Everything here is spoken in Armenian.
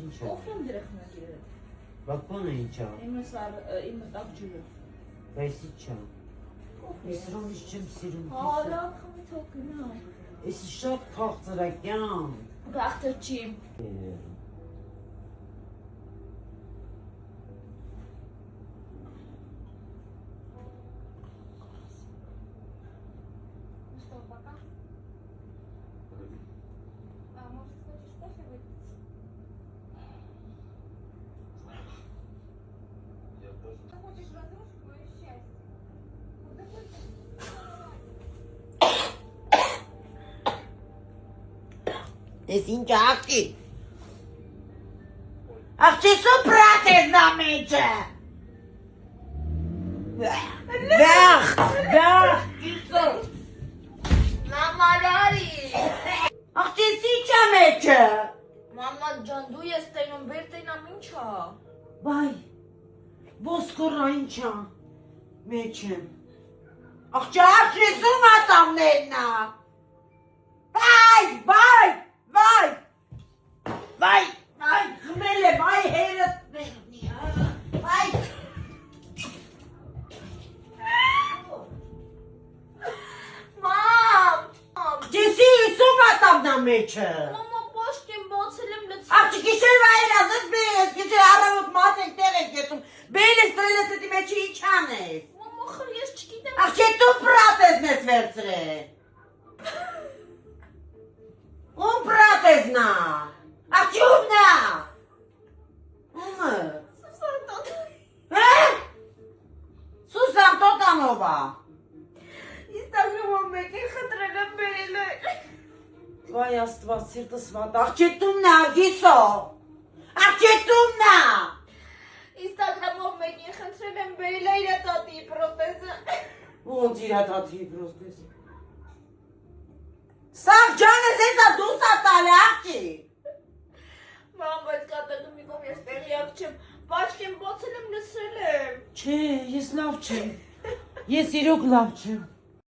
ինչ է։ Կոֆեմ դրախնա գիրը։ Բակոնը ինչ է։ Իմը տակ ջուրը։ Բայց ինչ է։ Ես ռոմից չեմ սիրում։ Հալա խմի թողնա։ Ես շատ քաղցրակյան։ Գախտը չի։ Что, пока? А может, хочешь кофе выпить? Ты хочешь разрушить мое счастье? Ну, давай ты. Ես ինչ աղջի։ Աղջի սուպրատ ես նա մեջը։ Վախ, կիսո։ Մամա լարի։ Աղջի ինչ է մեջը։ Մամա ջան դու ես տենում վեր տենամ ինչա։ Վայ, ոսկորա ինչ է մեջը։ Աղջի աղջիսում ատամներն է։ Վայ, խմել եմ, այ հերըտ մեղնի, վայ։ Մամ։ Ջեսի իսում ատամնա մեջը։ Մամա պաշտին բացել եմ լցի։ Աղջի գիշեր վայր ազես բերես, գիշեր առավոտ մատ ենք տեղ ենք եթում, բերես տրելես էտի մեջի ինչ անես։ Մամա խր ես չգիտեմ։ Աղջի դու պրատ ես մեզ վերցրե։ Ում պրատ ես նա։ Աղջի ում նա։ Ումը։ Սուսան տոտանովա։ Ինստագրամում մեկին խտրել եմ բերել է։ Վայ աստված սիրտս վատ, աղջի տումն է, ագիսո։ Աղջի տումն է։ Ինստագրամում մեկին խնդրել եմ բերել է իր տատի պրոթեզը։ Ոնց իր տատի պրոթեզը։ Սաղ ջանես եսա դուսա տալ աղջի։ Մամ, բայց կատակը մի կողմ ես տեղյակ չեմ, պաշտին բացել եմ լսել եմ։ Չէ, ես լավ չեմ։ Ես իրոք լավ չեմ։